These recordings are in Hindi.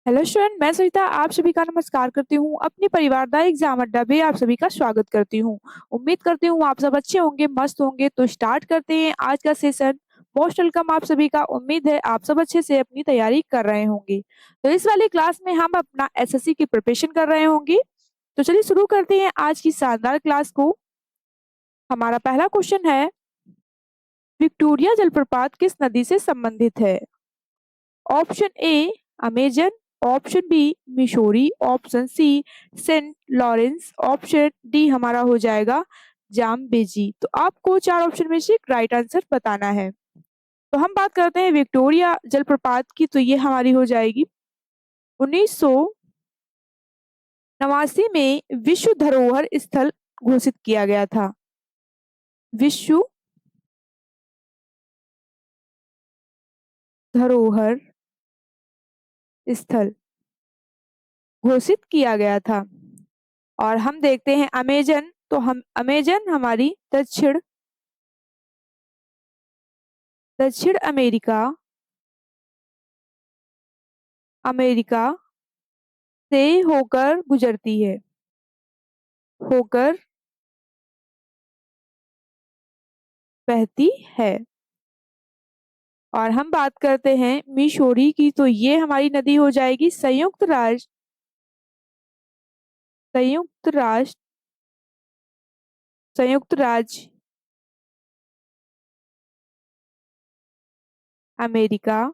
हेलो स्टूडेंट, मैं सविता आप सभी का नमस्कार करती हूँ। अपनी परिवारदायक एग्जाम अड्डा में आप सभी का स्वागत करती हूँ। उम्मीद करती हूँ आप सब अच्छे होंगे, मस्त होंगे। तो स्टार्ट करते हैं आज का सेशन। मोस्ट वेलकम आप सभी का। उम्मीद है आप सब अच्छे से अपनी तैयारी कर रहे होंगे। तो इस वाली क्लास में हम अपना एसएससी की प्रिपरेशन कर रहे होंगे। तो चलिए शुरू करते हैं आज की शानदार क्लास को। हमारा पहला क्वेश्चन है, विक्टोरिया जलप्रपात किस नदी से संबंधित है? ऑप्शन ए Amazon, option B Missouri, option C Saint Lawrence, option D हमारा हो जाएगा जाम्बेजी। तो आपको चार ऑप्शन में से राइट आंसर बताना है। तो हम बात करते हैं विक्टोरिया जलप्रपात की, तो ये हमारी हो जाएगी 1989 में विश्व धरोहर स्थल घोषित किया गया था। विश्व धरोहर स्थल घोषित किया गया था। और हम देखते हैं अमेजन, तो हम अमेजन हमारी दक्षिण अमेरिका अमेरिका से होकर गुजरती है, होकर बहती है। और हम बात करते हैं मिशोरी की, तो ये हमारी नदी हो जाएगी संयुक्त राष्ट्र संयुक्त राज्य अमेरिका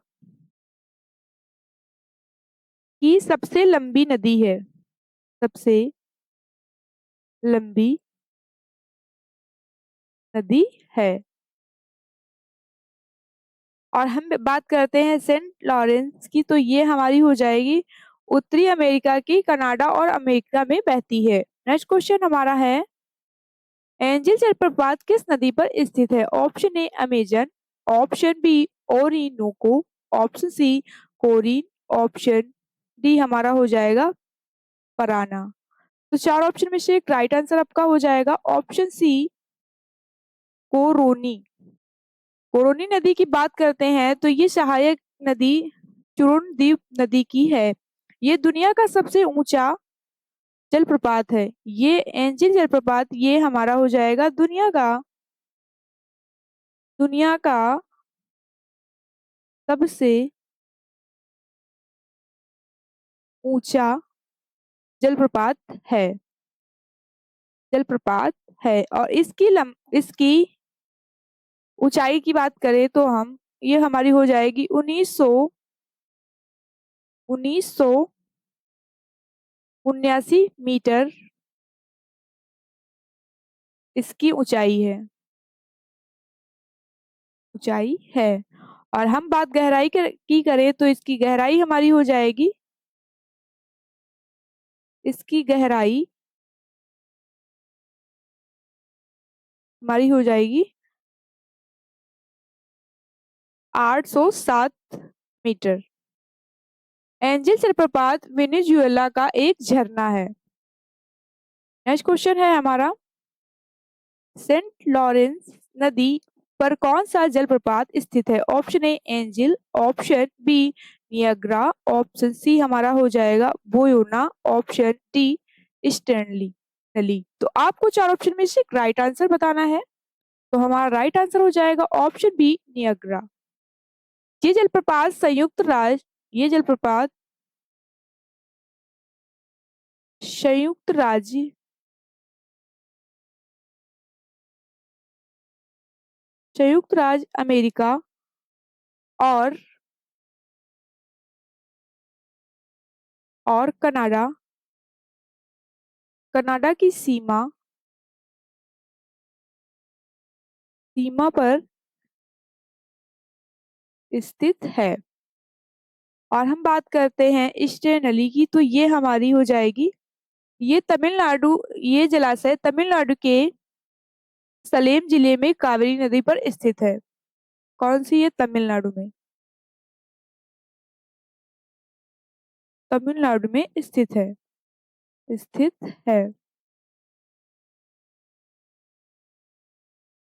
की सबसे लंबी नदी है, सबसे लंबी नदी है। और हम बात करते हैं सेंट लॉरेंस की, तो ये हमारी हो जाएगी उत्तरी अमेरिका की कनाडा और अमेरिका में बहती है। नेक्स्ट क्वेश्चन हमारा है, एंजिल जलप्रपात किस नदी पर स्थित है? ऑप्शन ए Amazon, option B Orinoco, option C कोरिन, ऑप्शन डी हमारा हो जाएगा पराना। तो चार ऑप्शन में से एक राइट आंसर आपका हो जाएगा ऑप्शन सी कोरोनी। कोरोनी नदी की बात करते हैं तो ये सहायक नदी चुरुन नदी की है। ये दुनिया का सबसे ऊंचा जलप्रपात है। ये एंजिल जलप्रपात ये हमारा हो जाएगा दुनिया का सबसे ऊंचा जलप्रपात है जलप्रपात है। और इसकी ऊंचाई की बात करें तो हम ये हमारी हो जाएगी 1979 मीटर इसकी ऊंचाई है। और हम बात की करें तो इसकी गहराई हमारी हो जाएगी 807 मीटर। एंजिल जलप्रपात वेनेजुएला का एक झरना है। नेक्स्ट क्वेश्चन है हमारा, सेंट लॉरेंस नदी पर कौन सा जलप्रपात स्थित है? Option a Angel, option b Niagara, option सी हमारा हो जाएगा बोयोना, ऑप्शन डी स्टैनली नली। तो आपको चार ऑप्शन में से राइट आंसर बताना है। तो हमारा राइट आंसर हो जाएगा ऑप्शन बी नियाग्रा। ये जलप्रपात संयुक्त राज्य अमेरिका और कनाडा कनाडा की सीमा पर स्थित है। और हम बात करते हैं ईस्टर्न नली की, तो ये हमारी हो जाएगी ये जलाशय तमिलनाडु के सलेम जिले में कावेरी नदी पर स्थित है। कौन सी? ये तमिलनाडु में स्थित है।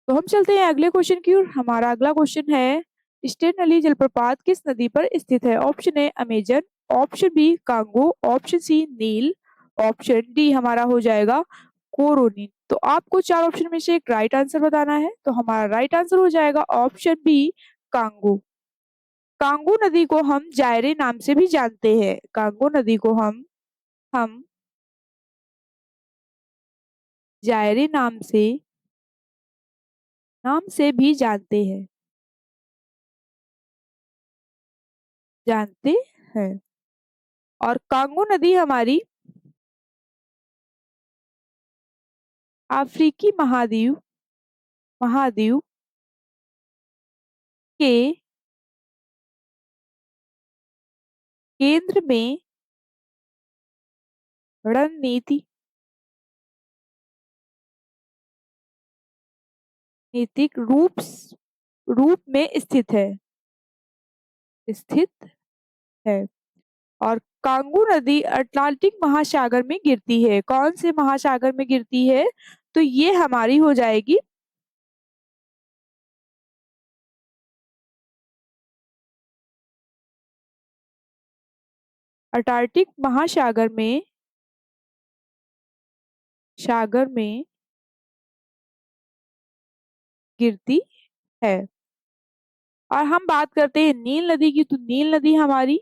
तो हम चलते हैं अगले क्वेश्चन की ओर। हमारा अगला क्वेश्चन है, ईस्टर्न नली जलप्रपात किस नदी पर स्थित है? ऑप्शन ए Amazon, option b Congo, option सी नील, ऑप्शन डी हमारा हो जाएगा कोरोनिन। तो आपको चार ऑप्शन में से एक राइट आंसर बताना है। तो हमारा राइट आंसर हो जाएगा ऑप्शन बी कांगो। कांगो नदी को हम जायरे नाम से भी जानते हैं। कांगो नदी को हम जायरे नाम से भी जानते हैं। और कांगो नदी हमारी अफ्रीकी महाद्वीप के केंद्र में रणनीति नीतिक रूप में स्थित है। और कांगो नदी अटलांटिक महासागर में गिरती है। कौन से महासागर में गिरती है? तो ये हमारी हो जाएगी अटलांटिक सागर में गिरती है। और हम बात करते हैं नील नदी की। तो नील नदी हमारी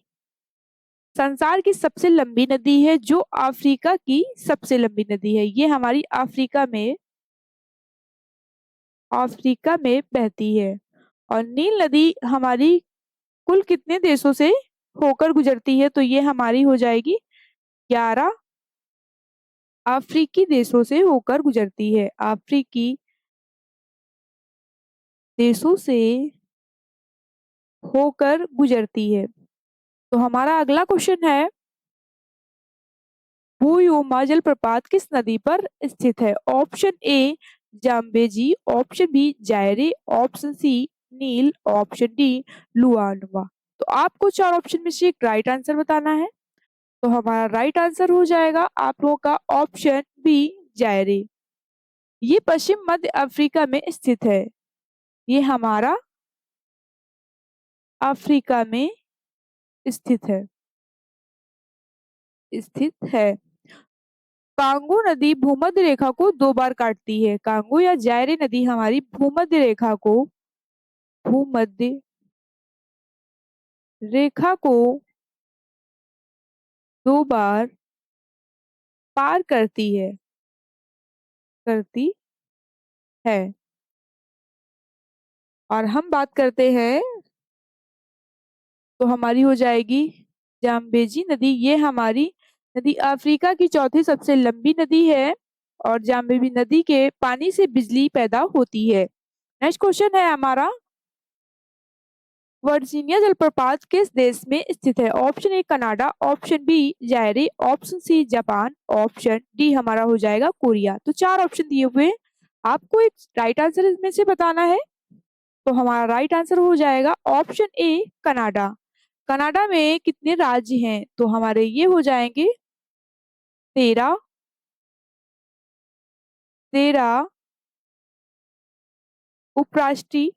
संसार की सबसे लंबी नदी है, जो अफ्रीका की सबसे लंबी नदी है। ये हमारी अफ्रीका में बहती है। और नील नदी हमारी कुल कितने देशों से होकर गुजरती है? तो ये हमारी हो जाएगी 11 अफ्रीकी देशों से होकर गुजरती है। अफ्रीकी देशों से होकर गुजरती है। तो हमारा अगला क्वेश्चन है, भूयोमा जलप्रपात किस नदी पर स्थित है? Option A Zambezi, option B Zaire, option C nil, option D Luangwa. तो आपको चार ऑप्शन में से एक राइट आंसर बताना है। तो हमारा राइट आंसर हो जाएगा आप लोगों का ऑप्शन बी जायरे। ये पश्चिम मध्य अफ्रीका में स्थित है। ये हमारा अफ्रीका में स्थित है। कांगो नदी भूमध्य रेखा को दो बार काटती है। कांगो या जायरे नदी हमारी भूमध्य रेखा को दो बार पार करती है। और हम बात करते हैं तो हमारी हो जाएगी जाम्बेजी नदी। ये हमारी नदी अफ्रीका की चौथी सबसे लंबी नदी है। और जाम्बेजी नदी के पानी से बिजली पैदा होती है। नेक्स्ट क्वेश्चन है हमारा, वर्जीनिया जलप्रपात किस देश में स्थित है? Option a Canada, option B Zaire, option c Japan, option D हमारा हो जाएगा कोरिया। तो चार ऑप्शन दिए हुए हैं, आपको एक राइट आंसर इसमें से बताना है। तो हमारा राइट आंसर हो जाएगा ऑप्शन ए कनाडा। कनाडा में कितने राज्य हैं? तो हमारे ये हो जाएंगे 13 उपराष्ट्रीय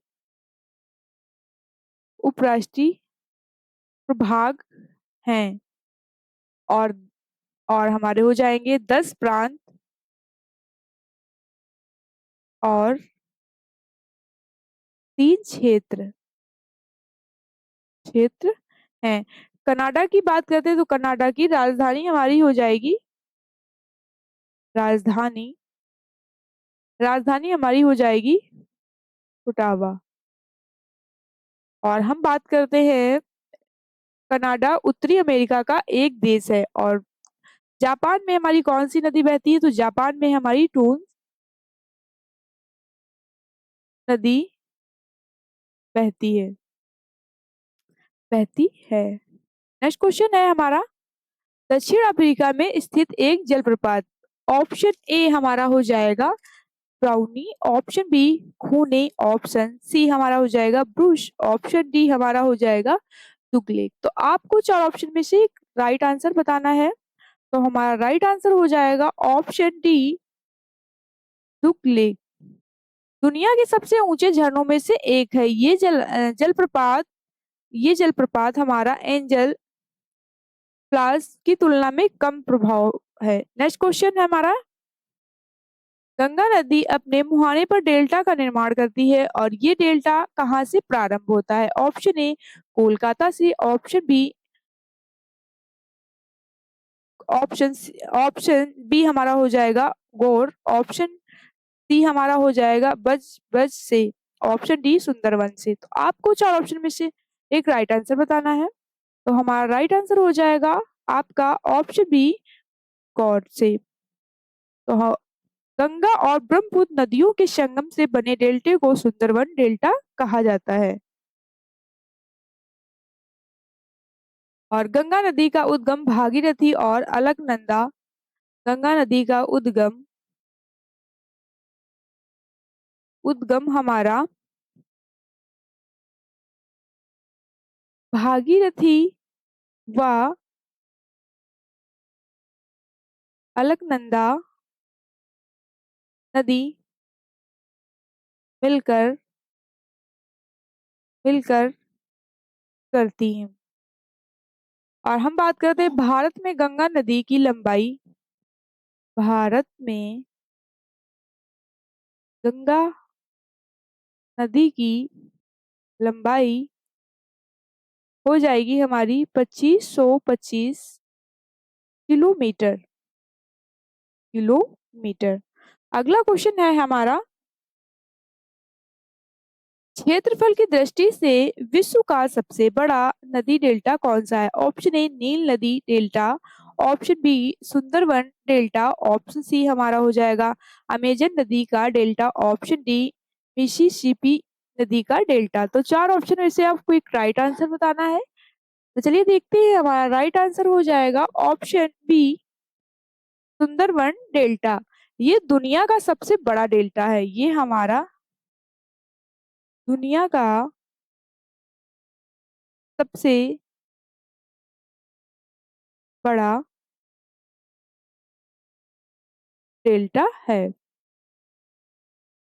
उपराष्ट्रीय प्रभाग हैं। और हमारे हो जाएंगे 10 प्रांत और 3 क्षेत्र हैं। कनाडा की बात करते हैं तो कनाडा की राजधानी हमारी हो जाएगी राजधानी राजधानी हमारी हो जाएगी ओटावा। और हम बात करते हैं, कनाडा उत्तरी अमेरिका का एक देश है। और जापान में हमारी कौन सी नदी बहती है? तो जापान में हमारी टून नदी बहती है। नेक्स्ट क्वेश्चन है हमारा, दक्षिण अफ्रीका में स्थित एक जलप्रपात। ऑप्शन ए हमारा हो जाएगा ब्राउनी, ऑप्शन बी खूने, ऑप्शन सी हमारा हो जाएगा ब्रूश, ऑप्शन डी हमारा हो जाएगा दुगलेक। तो आपको चार ऑप्शन में से एक राइट आंसर बताना है। तो हमारा राइट आंसर हो जाएगा ऑप्शन डी दुगलेक। दुनिया के सबसे ऊंचे झरनों में से एक है। ये जलप्रपात हमारा फ्लास की तुलना में कम प्रभाव है। नेक्स्ट क्वेश्चन है हमारा, गंगा नदी अपने मुहाने पर डेल्टा का निर्माण करती है और ये डेल्टा कहाँ से प्रारंभ होता है? ऑप्शन ए कोलकाता से, ऑप्शन ऑप्शन बी हमारा हो जाएगा गौर, ऑप्शन सी हमारा हो जाएगा ब्रज ब्रज से, ऑप्शन डी सुंदरवन से। तो आपको चार ऑप्शन में से एक राइट आंसर बताना है। तो हमारा राइट आंसर हो जाएगा आपका ऑप्शन बी गौर से। तो गंगा और ब्रह्मपुत्र नदियों के संगम से बने डेल्टे को सुंदरवन डेल्टा कहा जाता है। और गंगा नदी का उद्गम भागीरथी और अलकनंदा, गंगा नदी का उद्गम उद्गम हमारा भागीरथी व अलकनंदा नदी मिलकर मिलकर करती हैं। और हम बात करते हैं भारत में गंगा नदी की लंबाई, भारत में गंगा नदी की लंबाई हो जाएगी हमारी 2525 किलोमीटर किलोमीटर। अगला क्वेश्चन है हमारा, क्षेत्रफल की दृष्टि से विश्व का सबसे बड़ा नदी डेल्टा कौन सा है? ऑप्शन ए नील नदी delta, option b Sundarban delta, option सी हमारा हो जाएगा अमेजन नदी का डेल्टा, ऑप्शन डी मिसिसिपी नदी का डेल्टा। तो चार ऑप्शन में से आपको एक राइट आंसर बताना है। तो चलिए देखते हैं, हमारा राइट आंसर हो जाएगा ऑप्शन बी सुंदरवन डेल्टा। ये दुनिया का सबसे बड़ा डेल्टा है, ये हमारा दुनिया का सबसे बड़ा डेल्टा है।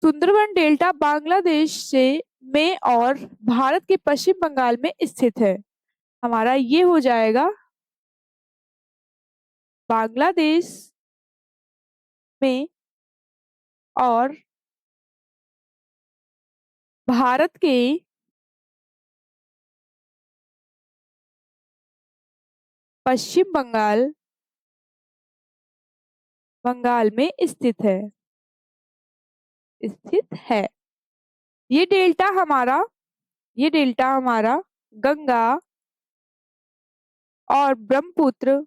सुंदरवन डेल्टा बांग्लादेश से में और भारत के पश्चिम बंगाल में स्थित है। हमारा ये हो जाएगा बांग्लादेश में और भारत के पश्चिम बंगाल में स्थित है। ये डेल्टा हमारा ये डेल्टा हमारा गंगा और ब्रह्मपुत्र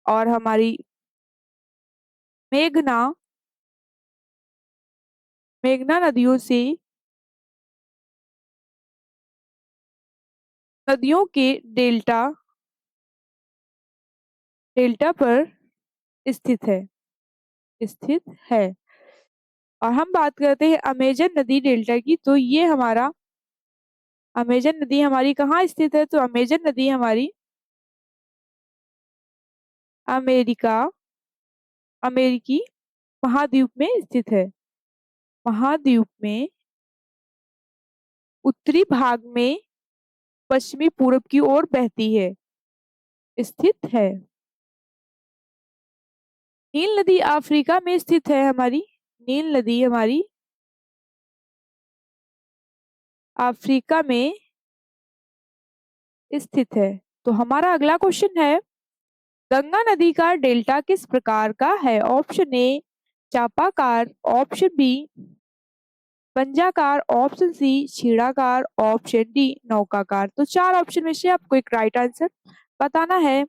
और हमारी मेघना मेघना नदियों के डेल्टा डेल्टा पर स्थित है स्थित है। और हम बात करते हैं अमेजन नदी डेल्टा की। तो ये हमारा अमेजन नदी हमारी कहाँ स्थित है? तो अमेजन नदी हमारी अमेरिका अमेरिकी महाद्वीप में स्थित है। महाद्वीप में उत्तरी भाग में पश्चिमी पूरब की ओर बहती है, स्थित है। नील नदी अफ्रीका में स्थित है हमारी। नील नदी हमारी अफ्रीका में स्थित है। तो हमारा अगला क्वेश्चन है, गंगा नदी का डेल्टा किस प्रकार का है? ऑप्शन ए चापाकार, ऑप्शन बी पंजाकार, ऑप्शन सी छीड़ाकार, ऑप्शन डी नौकाकार। तो चार ऑप्शन में से आपको एक राइट आंसर बताना है।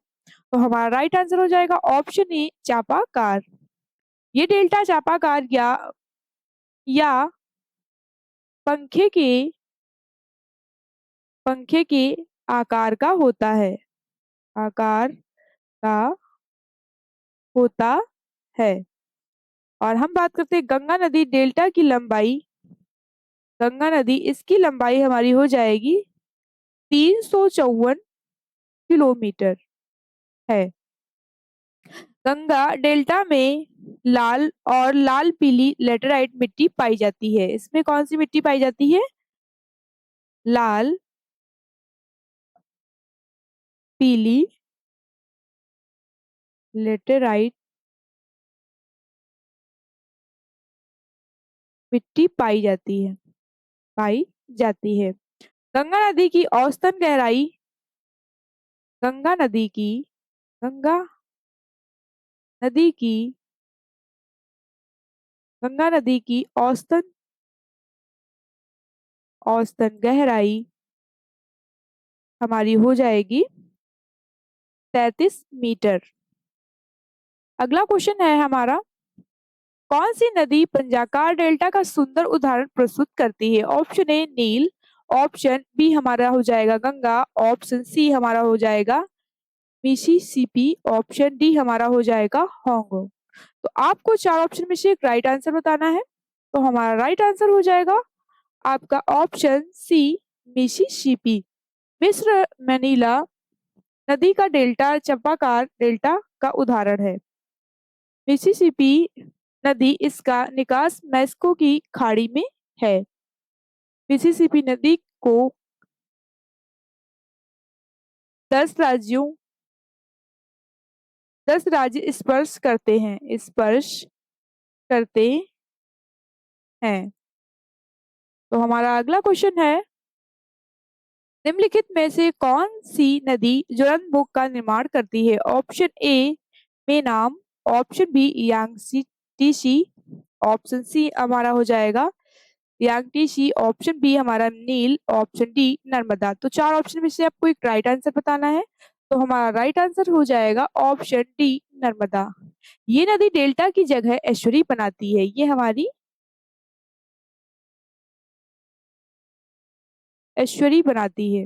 तो हमारा राइट आंसर हो जाएगा ऑप्शन ए चापाकार। ये डेल्टा चापाकार या पंखे के पंखे के आकार का होता है, आकार का होता है। और हम बात करते हैं गंगा नदी डेल्टा की लंबाई। गंगा नदी इसकी लंबाई हमारी हो जाएगी 354 किलोमीटर है। गंगा डेल्टा में लाल पीली लेटेराइट मिट्टी पाई जाती है। इसमें कौन सी मिट्टी पाई जाती है? लाल पीली लेटेराइट मिट्टी पाई जाती है। गंगा नदी की औसतन गहराई गंगा नदी की गंगा नदी की गंगा नदी की औसतन गहराई हमारी हो जाएगी 33 मीटर। अगला क्वेश्चन है हमारा, कौन सी नदी पंजाकार डेल्टा का सुंदर उदाहरण प्रस्तुत करती है? ऑप्शन ए नील, ऑप्शन बी हमारा हो जाएगा गंगा, ऑप्शन सी हमारा हो जाएगा मिसिसिपी, ऑप्शन डी हमारा हो जाएगा होंगो। तो आपको चार ऑप्शन में से एक राइट आंसर बताना है। तो हमारा राइट आंसर हो जाएगा आपका ऑप्शन सी मिसिसिपी। मिस्र मनीला नदी का डेल्टा चंपाकार डेल्टा का उदाहरण है। मिसिसिपी नदी इसका निकास मैक्सिको की खाड़ी में है। मिसिसिपी नदी को 10 राज्यों 10 राज्य स्पर्श करते हैं। तो हमारा अगला क्वेश्चन है, निम्नलिखित में से कौन सी नदी ज्वलंतमुख का निर्माण करती है? Option A Menam, option B Yangtze, option सी हमारा हो जाएगा यांगटीसी, ऑप्शन बी हमारा नील, ऑप्शन डी नर्मदा। तो चार ऑप्शन में से आपको एक राइट आंसर बताना है। तो हमारा राइट आंसर हो जाएगा ऑप्शन डी नर्मदा। ये नदी डेल्टा की जगह एस्चुरी बनाती है। ये हमारी एस्चुरी बनाती है।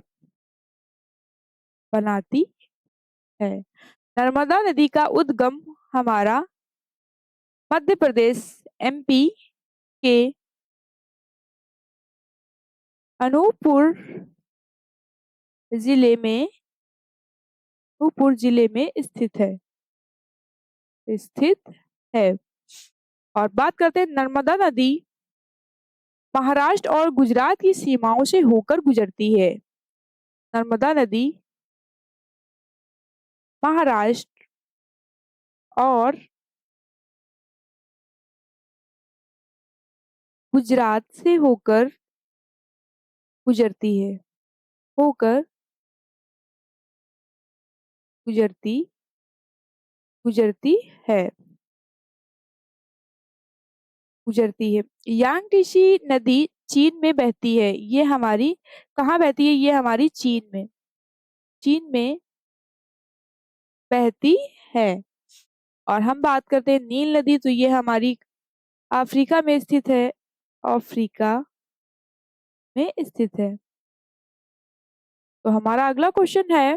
नर्मदा नदी का उद्गम हमारा मध्य प्रदेश एमपी के अनूपपुर जिले में स्थित है। और बात करते हैं, नर्मदा नदी महाराष्ट्र और गुजरात की सीमाओं से होकर गुजरती है। नर्मदा नदी महाराष्ट्र और गुजरात से होकर गुजरती है होकर गुजरती गुजरती है गुजरती है। यांगटीसी नदी चीन में बहती है। ये हमारी कहाँ बहती है? ये हमारी चीन में बहती है। और हम बात करते हैं नील नदी, तो ये हमारी अफ्रीका में स्थित है। अफ्रीका में स्थित है। तो हमारा अगला क्वेश्चन है,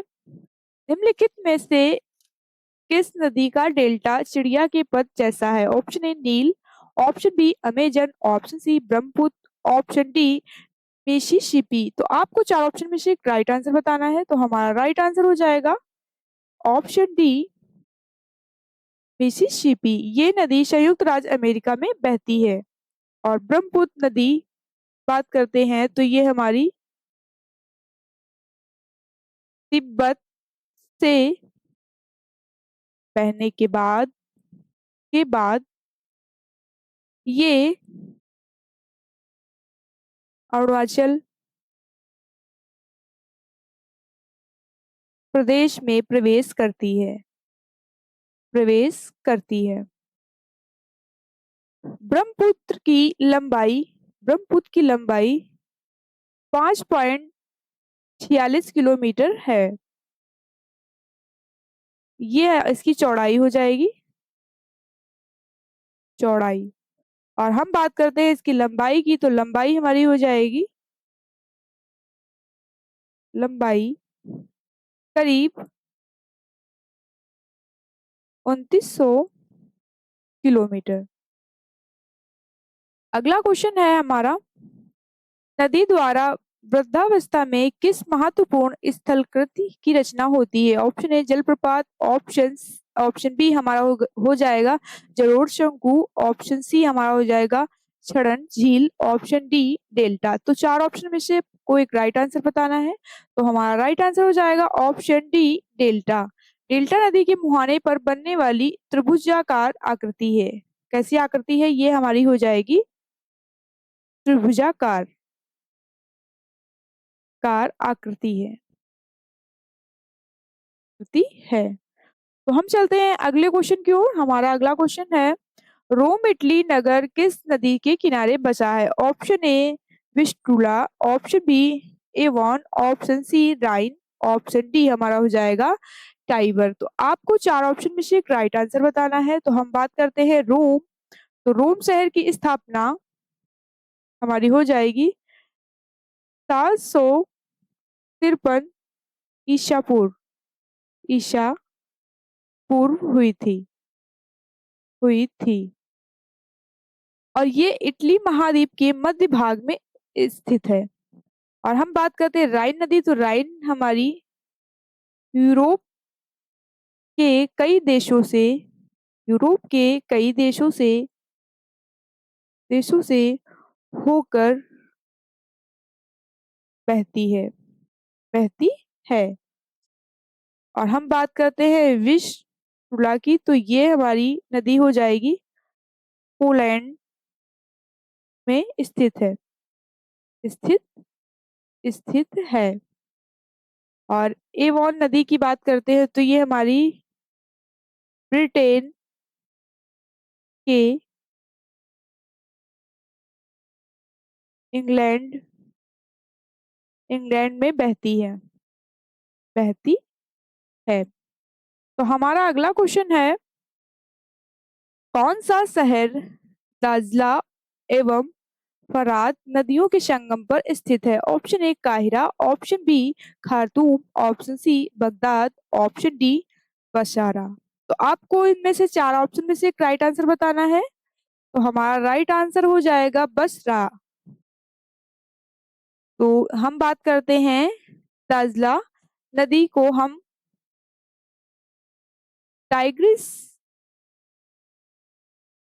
निम्नलिखित में से किस नदी का डेल्टा चिड़िया के पद जैसा है? ऑप्शन ए नील, option b Amazon, option c Brahmaputra, option d Mississippi. तो आपको चार ऑप्शन में से एक राइट आंसर बताना है। तो हमारा राइट आंसर हो जाएगा ऑप्शन डी मिसिसिपी। ये नदी संयुक्त राज्य अमेरिका में बहती है। और ब्रह्मपुत्र नदी बात करते हैं तो ये हमारी तिब्बत से बहने के बाद ये अरुणाचल प्रदेश में प्रवेश करती है। ब्रह्मपुत्र की लंबाई 5.46 किलोमीटर है। ये इसकी चौड़ाई हो जाएगी। और हम बात करते हैं इसकी लंबाई की, तो लंबाई हमारी हो जाएगी करीब 2900 किलोमीटर। अगला क्वेश्चन है हमारा, नदी द्वारा वृद्धावस्था में किस महत्वपूर्ण स्थलकृति की रचना होती है? ऑप्शन ए जलप्रपात, ऑप्शन बी हमारा हो जाएगा जलोढ़ शंकु, ऑप्शन सी हमारा हो जाएगा क्षरण झील, ऑप्शन डी डेल्टा। तो चार ऑप्शन में से आपको एक राइट आंसर बताना है। तो हमारा राइट आंसर हो जाएगा ऑप्शन डी, डेल्टा। डेल्टा नदी के मुहाने पर बनने वाली त्रिभुजाकार आकृति है। कैसी आकृति है? ये हमारी हो जाएगी त्रिभुजाकार कार आकृति है। तो हम चलते हैं अगले क्वेश्चन की ओर। हमारा अगला क्वेश्चन है, रोम इटली नगर किस नदी के किनारे बसा है? Option a Vistula, option b Avon, option c Rhine, option D हमारा हो जाएगा टाइबर। तो आपको चार ऑप्शन में से एक राइट आंसर बताना है। तो हम बात करते हैं रोम। तो रोम शहर की स्थापना हमारी हो जाएगी 753 ईसा पूर्व ईसा पूर्व हुई थी। और ये इटली महाद्वीप के मध्य भाग में स्थित है। और हम बात करते हैं राइन नदी। तो राइन हमारी यूरोप के कई देशों से यूरोप के कई देशों से होकर बहती है। और हम बात करते हैं विस्टुला की। तो ये हमारी नदी हो जाएगी पोलैंड में स्थित स्थित है। और एवॉन नदी की बात करते हैं तो ये हमारी ब्रिटेन के इंग्लैंड इंग्लैंड में बहती है। तो हमारा अगला क्वेश्चन है, कौन सा शहर दाजला एवं फरात नदियों के संगम पर स्थित है? ऑप्शन ए काहिरा, option B Khartoum, option C Baghdad, option D Basra. तो आपको इनमें से चार ऑप्शन में से एक राइट आंसर बताना है। तो हमारा राइट आंसर हो जाएगा बसरा। तो हम बात करते हैं दाजला नदी को हम टाइग्रिस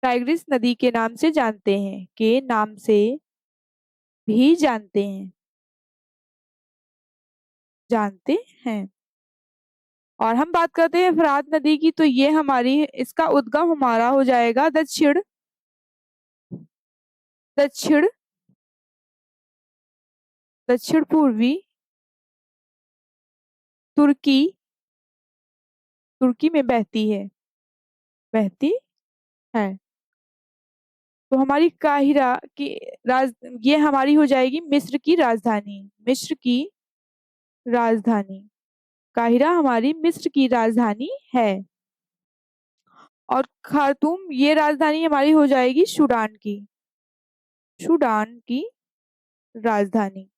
टाइग्रिस नदी के नाम से भी जानते हैं। और हम बात करते हैं फरात नदी की। तो ये हमारी इसका उद्गम हमारा हो जाएगा दक्षिण दक्षिण पूर्वी तुर्की तुर्की में बहती है। तो हमारी काहिरा की राज ये हमारी हो जाएगी मिस्र की राजधानी। काहिरा हमारी मिस्र की राजधानी है। और खार्तूम ये राजधानी हमारी हो जाएगी सूडान की राजधानी।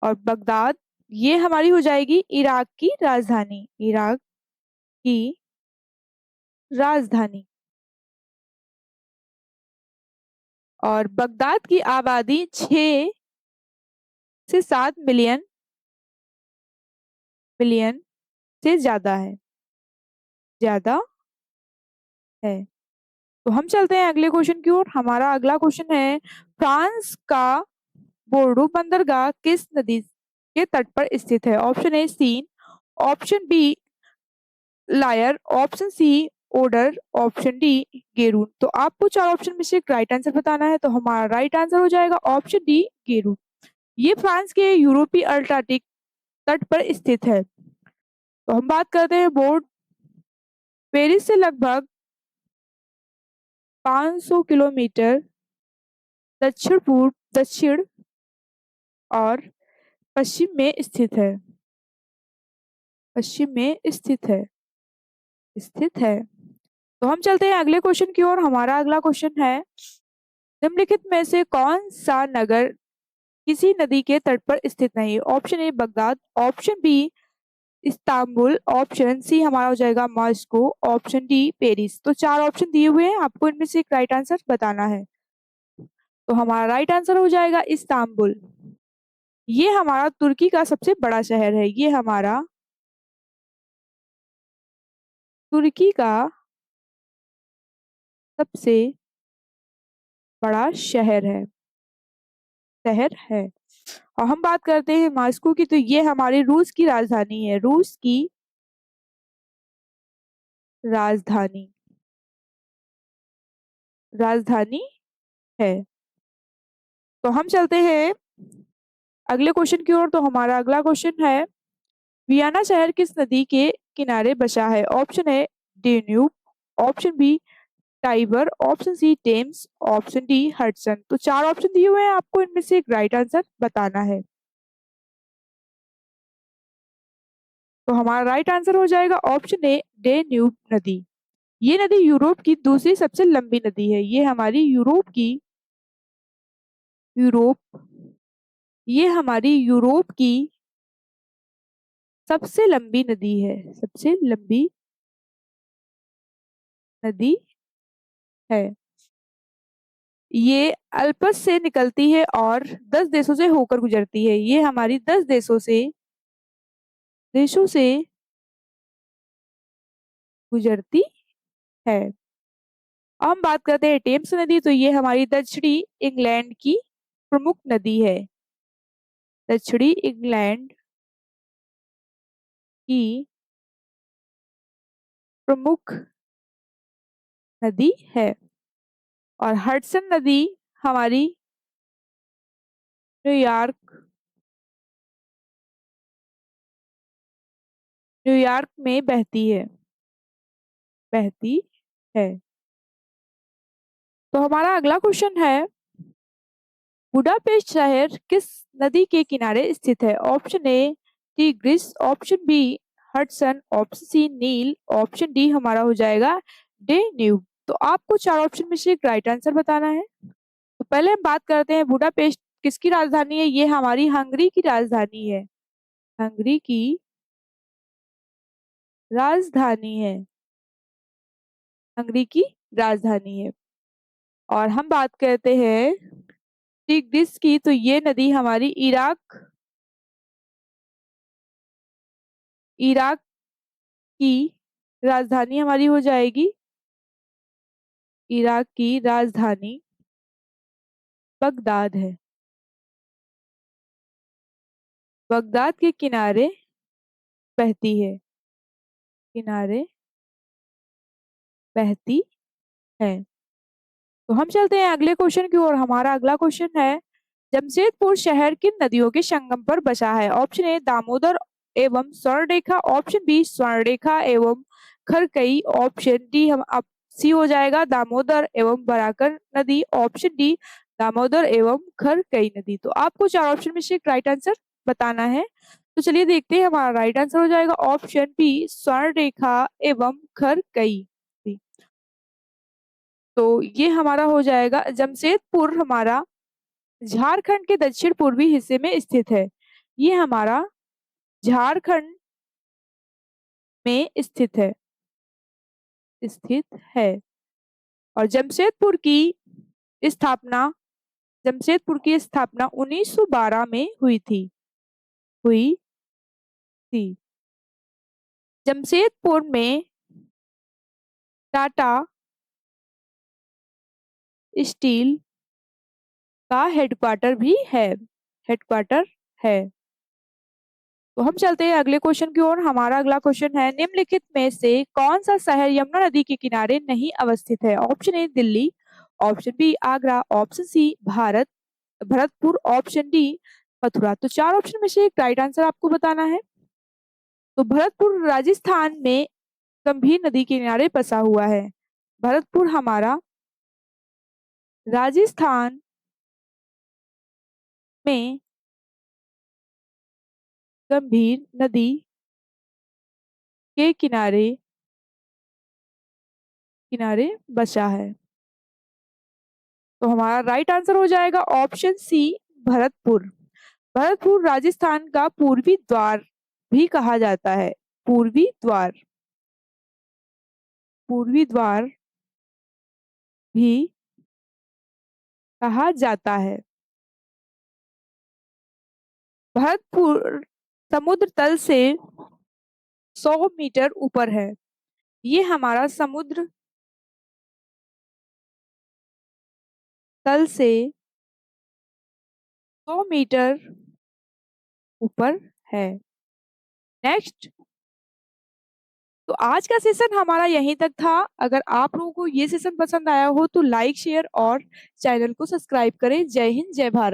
और बगदाद ये हमारी हो जाएगी इराक की राजधानी। और बगदाद की आबादी 6 से 7 मिलियन से ज्यादा है। तो हम चलते हैं अगले क्वेश्चन की ओर। हमारा अगला क्वेश्चन है, फ्रांस का बोर्डो बंदरगाह किस नदी के तट पर स्थित है? Option A Seine, option B Loire, option C Oder, option D Garonne. तो आपको चार ऑप्शन में से एक राइट आंसर बताना है। तो हमारा राइट आंसर हो जाएगा ऑप्शन डी गेरून। ये फ्रांस के यूरोपीय अटलांटिक तट पर स्थित है। तो हम बात करते हैं बोर्ड पेरिस से लगभग 500 किलोमीटर दक्षिण और पश्चिम में स्थित है। तो हम चलते हैं अगले क्वेश्चन की ओर। हमारा अगला क्वेश्चन है, निम्नलिखित में से कौन सा नगर किसी नदी के तट पर स्थित नहीं है? Option a Baghdad, option b Istanbul, option सी हमारा हो जाएगा मॉस्को, ऑप्शन डी पेरिस। तो चार ऑप्शन दिए हुए हैं, आपको इनमें से एक राइट आंसर बताना है। तो हमारा राइट आंसर हो जाएगा इस्तांबुल। ये हमारा तुर्की का सबसे बड़ा शहर है। ये हमारा तुर्की का सबसे बड़ा शहर है। शहर है। और हम बात करते हैं मॉस्को की, तो ये हमारे रूस की राजधानी है। रूस की राजधानी राजधानी है। तो हम चलते हैं अगले क्वेश्चन की ओर। तो हमारा अगला क्वेश्चन है, वियना शहर किस नदी के किनारे बसा है? Option a Danube, option b Tiber, option c Thames, option d Hudson. तो चार ऑप्शन दिए हुए हैं, आपको इनमें से एक राइट आंसर बताना है। तो हमारा राइट आंसर हो जाएगा ऑप्शन ए डेन्यूब नदी। ये नदी यूरोप की दूसरी सबसे लंबी नदी है। ये हमारी यूरोप ये हमारी यूरोप की सबसे लंबी नदी है। सबसे लंबी नदी है। ये अल्पस से निकलती है और 10 देशों से होकर गुजरती है। ये हमारी 10 देशों से गुजरती है। अब हम बात करते हैं टेम्स नदी। तो ये हमारी दक्षिणी इंग्लैंड की प्रमुख नदी है। दक्षिणी इंग्लैंड की प्रमुख नदी है। और हडसन नदी हमारी न्यूयॉर्क न्यूयॉर्क में बहती है। तो हमारा अगला क्वेश्चन है, बुडापेस्ट शहर किस नदी के किनारे स्थित है? Option a Tigris, option b Hudson, option C nil, option D हमारा हो जाएगा डेन्यूब। तो आपको चार ऑप्शन में से एक राइट आंसर बताना है। तो पहले हम बात करते हैं बुडापेस्ट किसकी राजधानी है? ये हमारी हंगरी की राजधानी है। हंगरी की राजधानी है। हंगरी की राजधानी है। और हम बात करते हैं टिग्रिस की, तो ये नदी हमारी इराक की राजधानी हमारी हो जाएगी। इराक की राजधानी बगदाद है। बगदाद के किनारे बहती है। किनारे बहती है। तो हम चलते हैं अगले क्वेश्चन की ओर। हमारा अगला क्वेश्चन है, जमशेदपुर शहर किन नदियों के संगम पर बसा है? ऑप्शन ए दामोदर एवं स्वर्णरेखा, ऑप्शन बी स्वर्णरेखा एवं खरकई, ऑप्शन डी हम अब सी हो जाएगा दामोदर एवं बराकर नदी, ऑप्शन डी दामोदर एवं खरकई नदी। तो आपको चार ऑप्शन में से एक राइट आंसर बताना है। तो चलिए देखते हैं, हमारा राइट आंसर हो जाएगा ऑप्शन बी स्वर्णरेखा एवं खरकई। तो ये हमारा हो जाएगा, जमशेदपुर हमारा झारखंड के दक्षिण पूर्वी हिस्से में स्थित है। ये हमारा झारखंड में स्थित है। और स्थापना जमशेदपुर की स्थापना 1912 में हुई थी। जमशेदपुर में टाटा स्टील का हेडक्वार्टर है। तो हम चलते हैं अगले क्वेश्चन की ओर। हमारा अगला क्वेश्चन है, निम्नलिखित में से कौन सा शहर यमुना नदी के किनारे नहीं अवस्थित है? Option a Delhi, option b Agra, option c Bharatpur, option d Mathura. तो चार ऑप्शन में से एक राइट आंसर आपको बताना है। तो भरतपुर राजस्थान में गंभीर नदी के किनारे बसा हुआ है। भरतपुर हमारा राजस्थान में गंभीर नदी के किनारे बसा है। तो हमारा राइट आंसर हो जाएगा ऑप्शन सी भरतपुर। भरतपुर राजस्थान का पूर्वी द्वार भी कहा जाता है। पूर्वी द्वार पूर्वी द्वार भी कहा जाता है। भरतपुर समुद्र तल से 100 मीटर ऊपर है। ये हमारा समुद्र तल से 100 मीटर ऊपर है। नेक्स्ट। तो आज का सेशन हमारा यहीं तक था। अगर आप लोगों को ये सेशन पसंद आया हो तो लाइक शेयर और चैनल को सब्सक्राइब करें। जय हिंद, जय भारत।